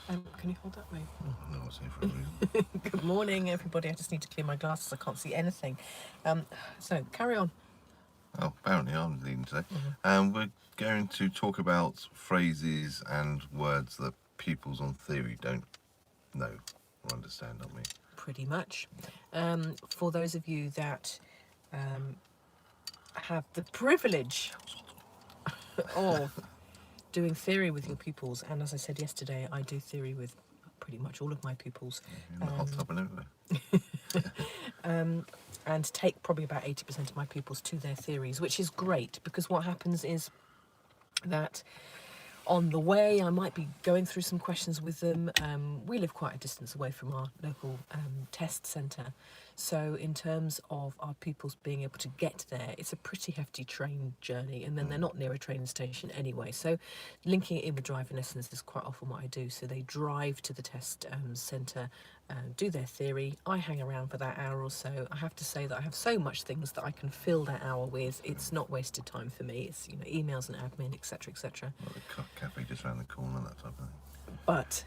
Can you hold that way? Oh, no, it's here for a reason. Good morning, everybody. I just need to clear my glasses. I can't see anything. So carry on. Oh, apparently I'm leading today. Mm-hmm. We're going to talk about phrases and words that pupils on theory don't know or understand, aren't we? Pretty much. For those of you that have the privilege of doing theory with your pupils, and as I said yesterday, I do theory with pretty much all of my pupils. In the hot tub and everything. And take probably about 80% of my pupils to their theories, which is great because what happens is that on the way I might be going through some questions with them. We live quite a distance away from our local test centre, so in terms of our pupils being able to get there, it's a pretty hefty train journey, and then they're not near a train station anyway, so linking it in with driving lessons is quite often what I do. So they drive to the test centre, do their theory. I hang around for that hour or so. I have to say that I have so much things that I can fill that hour with. It's not wasted time for me. It's emails and admin, etc., etc. Well, the cafe just around the corner, that type of thing. But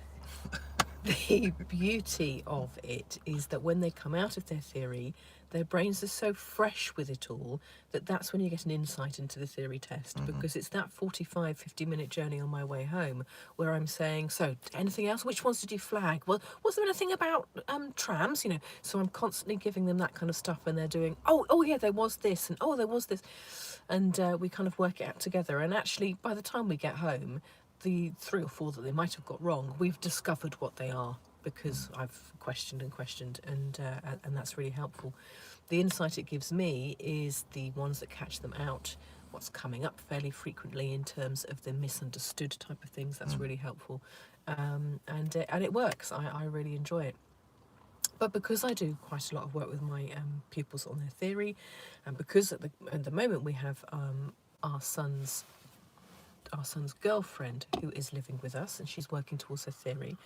the beauty of it is that when they come out of their theory, their brains are so fresh with it all that that's when you get an insight into the theory test, because it's that 45-50 minute journey on my way home where I'm saying, so anything else? Which ones did you flag? Well, was there anything about trams? So I'm constantly giving them that kind of stuff, and they're doing, oh yeah, there was this, and oh, there was this. And we kind of work it out together. And actually, by the time we get home, the 3 or 4 that they might have got wrong, we've discovered what they are because I've questioned, and that's really helpful. The insight it gives me is the ones that catch them out, what's coming up fairly frequently in terms of the misunderstood type of things. That's really helpful, and it works. I really enjoy it. But because I do quite a lot of work with my pupils on their theory, and because at the moment we have our son's girlfriend who is living with us, and she's working towards her theory,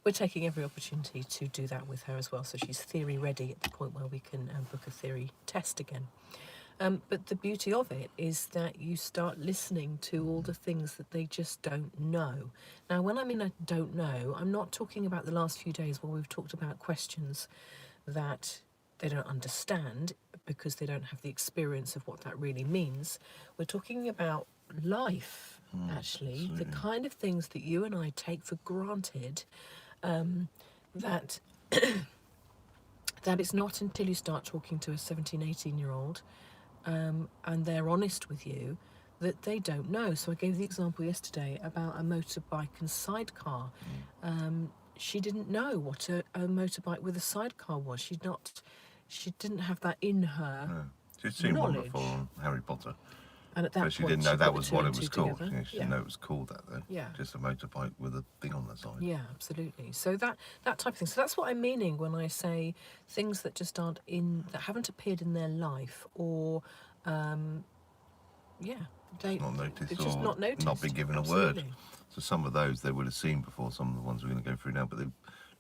we're taking every opportunity to do that with her as well, so she's theory ready at the point where we can book a theory test again. But the beauty of it is that you start listening to all the things that they just don't know. Now, when I mean I don't know, I'm not talking about the last few days where we've talked about questions that they don't understand because they don't have the experience of what that really means. We're talking about life, actually, the kind of things that you and I take for granted, that that it's not until you start talking to a 17, 18-year-old and they're honest with you that they don't know. So I gave the example yesterday about a motorbike and sidecar. She didn't know what a motorbike with a sidecar was. She didn't have that in her. No. She'd seen one knowledge. before on Harry Potter. And at that But she point, didn't know put that the was two what and it was two called. together. She didn't know it was called that, though. Yeah. Just a motorbike with a thing on the side. Yeah, absolutely. So that type of thing. So that's what I'm meaning when I say things that just aren't that haven't appeared in their life, or they're just not noticed. Not been given Absolutely. a word. So some of those they would have seen before. Some of the ones we're going to go through now, but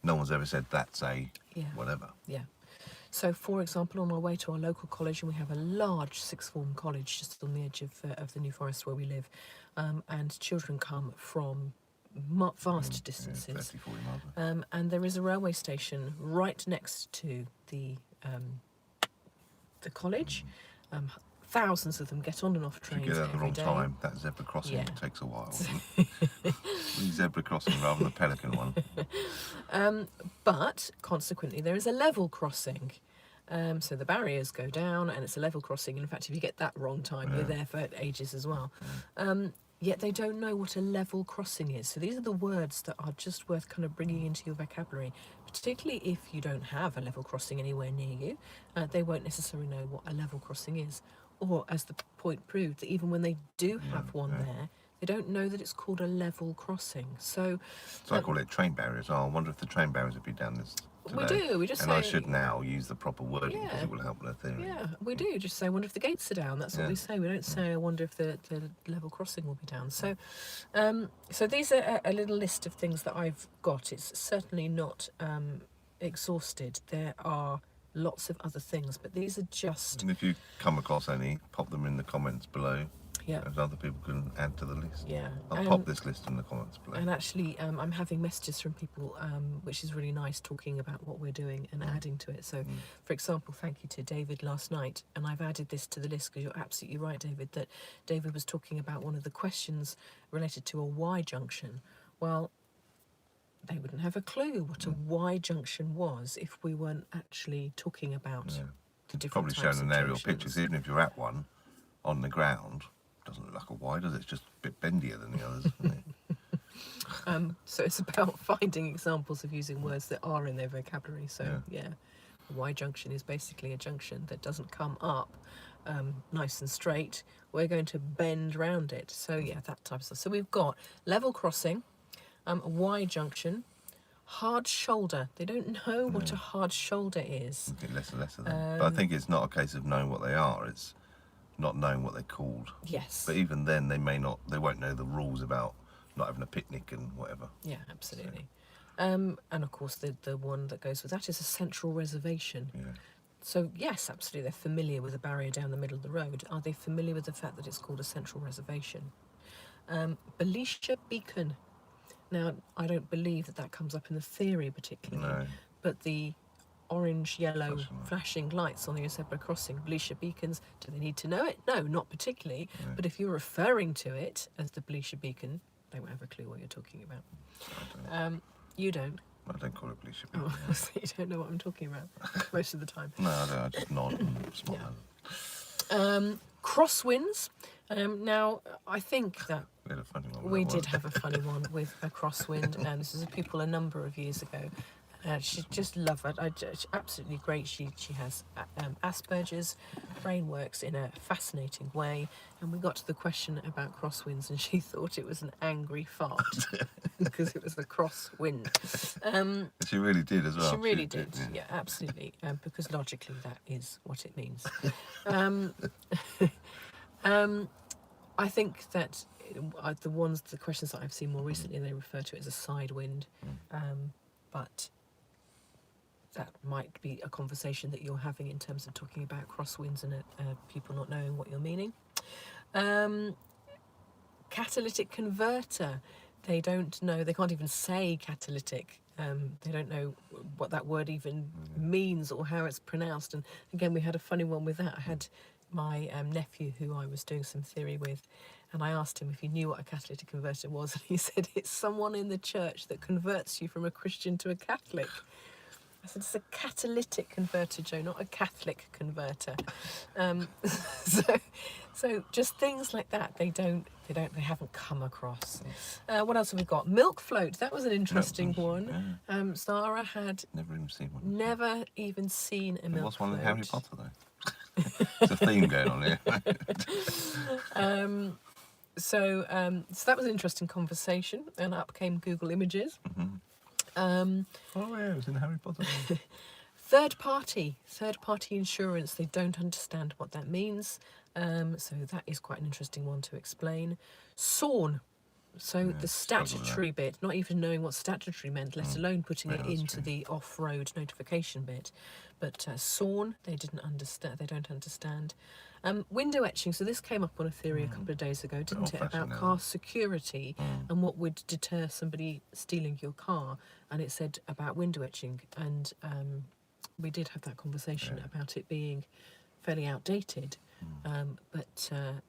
no one's ever said that's a whatever. Yeah. So, for example, on our way to our local college, and we have a large sixth form college just on the edge of the New Forest where we live, and children come from vast distances. 30, 40 miles. And there is a railway station right next to the college. Thousands of them get on and off trains If you get at the every wrong day. time, that zebra crossing Yeah. takes a while. The zebra crossing rather than the pelican one. But consequently, there is a level crossing. So the barriers go down, and it's a level crossing. In fact, if you get that wrong time, you're there for ages as well. Yet they don't know what a level crossing is. So these are the words that are just worth kind of bringing into your vocabulary, particularly if you don't have a level crossing anywhere near you. They won't necessarily know what a level crossing is. Or, as the point proved, that even when they do have one there, they don't know that it's called a level crossing. So I call it train barriers. I wonder if the train barriers would be down this today. we do. We just and say, I should now use the proper wording because it will help their theory. Yeah, we do. Just say, I wonder if the gates are down. That's what we say. We don't say, I wonder if the level crossing will be down. So so these are a little list of things that I've got. It's certainly not exhausted. There are lots of other things, but these are just... And if you come across any, pop them in the comments below. Yeah. As other people can add to the list. Yeah. I'll pop this list in the comments below. And actually, I'm having messages from people, which is really nice, talking about what we're doing and adding to it. So, for example, thank you to David last night, and I've added this to the list because you're absolutely right, David, that David was talking about one of the questions related to a Wye Junction. Well, they wouldn't have a clue what a Wye Junction was if we weren't actually talking about the different Probably types shown of an aerial junctions. pictures, even if you're at one on the ground. Doesn't look like a Y, does it? It's just a bit bendier than the others, isn't it? So it's about finding examples of using words that are in their vocabulary. So yeah, a Y junction is basically a junction that doesn't come up nice and straight. We're going to bend round it. So yeah, that type of stuff. So we've got level crossing, a Y junction, hard shoulder. They don't know what a hard shoulder is. You get less and less of them. But I think it's not a case of knowing what they are. It's not knowing what they're called. Yes. But even then, they won't know the rules about not having a picnic and whatever. Yeah, absolutely. And of course, the one that goes with that is a central reservation. Yeah. So yes, absolutely, they're familiar with a barrier down the middle of the road. Are they familiar with the fact that it's called a central reservation? Belisha Beacon. Now, I don't believe that comes up in the theory particularly, No. but the orange, yellow flashing lights on the zebra crossing, Belisha beacons, do they need to know it? No, not particularly. No. But if you're referring to it as the Belisha beacon, they won't have a clue what you're talking about. You don't. I don't call it Belisha Beacon. Oh, so you don't know what I'm talking about most of the time. No, I don't. I just nod and smile. Crosswinds. Now, I think that We had a funny one. with we that did one. have a funny one with a crosswind, and this is a pupil a number of years ago. She just loved it. She's absolutely great. She has Asperger's. Brain works in a fascinating way. And we got to the question about crosswinds, and she thought it was an angry fart because it was a crosswind. She really did as well. She really did. Yeah, absolutely. Because logically, that is what it means. I think that the questions that I've seen more recently, they refer to it as a side wind, but that might be a conversation that you're having in terms of talking about crosswinds and people not knowing what you're meaning. Catalytic converter, they don't know, they can't even say catalytic. They don't know what that word even means or how it's pronounced. And again, we had a funny one with that. I had my nephew who I was doing some theory with, and I asked him if he knew what a catalytic converter was, and he said it's someone in the church that converts you from a Christian to a Catholic. I said it's a catalytic converter, Joe, not a Catholic converter. So just things like that they haven't come across. What else have we got? Milk float. That was an interesting one. Yeah. Sarah had Never even seen one. never even seen a milk What's float. one in Harry Potter though? There's a theme going on here. So that was an interesting conversation, and up came Google Images. Oh yeah, it was in Harry Potter. Third party insurance, they don't understand what that means. So that is quite an interesting one to explain. SORN, so the statutory bit, not even knowing what statutory meant, let alone putting it into the off-road notification bit. But SORN, they don't understand. Window etching, so this came up on a theory a couple of days ago, didn't it, about car security and what would deter somebody stealing your car, and it said about window etching, and we did have that conversation about it being fairly outdated, but an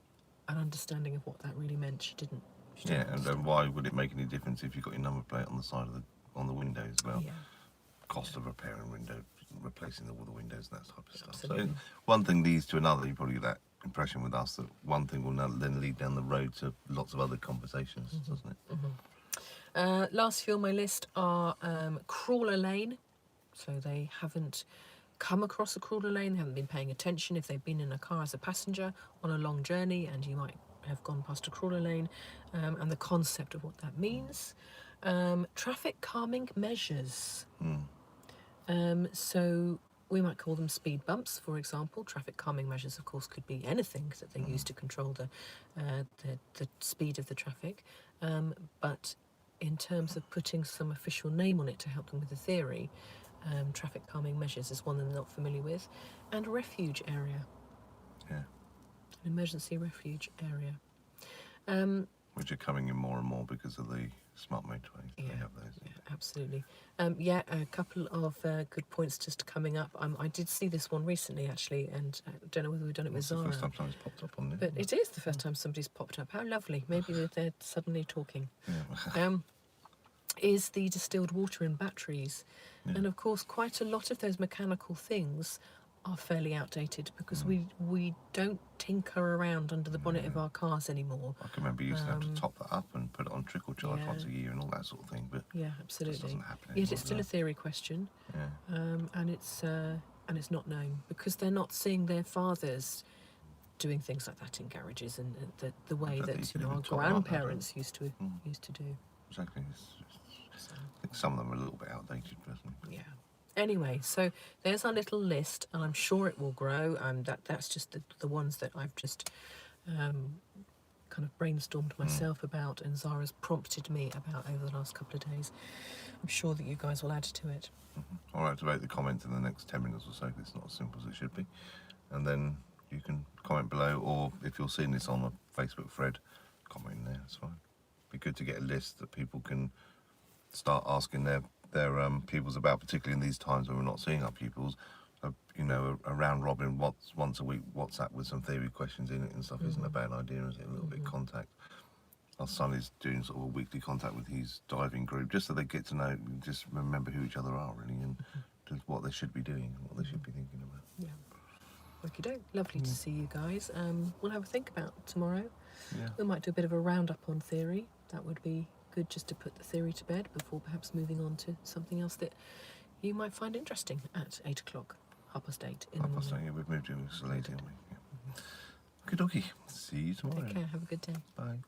understanding of what that really meant, she didn't Yeah, and then why would it make any difference if you've got your number plate on the side of on the window as well? Yeah. Cost of repairing replacing all the windows and that type of stuff. Absolutely. So one thing leads to another. You probably get that impression with us that one thing will then lead down the road to lots of other conversations, doesn't it? Last few on my list are crawler lane. So they haven't come across a crawler lane, they haven't been paying attention. If they've been in a car as a passenger on a long journey, and you might have gone past a crawler lane, and the concept of what that means. Traffic calming measures. So we might call them speed bumps, for example. Traffic calming measures, of course, could be anything that they use to control the speed of the traffic. But in terms of putting some official name on it to help them with the theory, traffic calming measures is one that they're not familiar with. And refuge area. Yeah. An emergency refuge area. Which are coming in more and more because of the smart motorways. They have those. Yeah, absolutely. Yeah, a couple of good points just coming up. I did see this one recently, actually, and I don't know whether we've done it with It's the Zara. first time somebody's popped up on there. But it is the first time somebody's popped up. How lovely. Maybe they're suddenly talking. Yeah. Is the distilled water in batteries. Yeah. And of course, quite a lot of those mechanical things are fairly outdated because we don't tinker around under the bonnet of our cars anymore. I can remember you used to have to top that up and put it on trickle charge once a year and all that sort of thing, but Yeah, it absolutely. doesn't happen Yet anymore, it's still a does it? theory question, Yeah. and it's not known because they're not seeing their fathers doing things like that in garages and the way don't think that you can our even top it up now, grandparents used to do. Exactly. So, I think some of them are a little bit outdated, personally. yeah. Anyway, so there's our little list, and I'm sure it will grow. That's just the ones that I've just kind of brainstormed myself about, and Zara's prompted me about over the last couple of days. I'm sure that you guys will add to it. I'll activate the comment in the next 10 minutes or so, 'cause it's not as simple as it should be. And then you can comment below, or if you're seeing this on a Facebook thread, comment in there, it's fine. Be good to get a list that people can start asking their pupils about, particularly in these times when we're not seeing our pupils. You know, around Robin once a week WhatsApp with some theory questions in it and stuff isn't a bad idea, is it? A little bit of contact. Our son is doing sort of a weekly contact with his diving group, just so they get to know, just remember who each other are, really, and just what they should be doing, what they should be thinking about. Yeah. Okie doke. Lovely to see you guys. We'll have a think about tomorrow. Yeah. We might do a bit of a roundup on theory. That would be good, just to put the theory to bed before perhaps moving on to something else that you might find interesting at 8 o'clock, 8:30 in the morning. 8:30, yeah, we've moved you so late, haven't we? Yeah. Good doggy. See you tomorrow. Take care. Have a good day. Bye.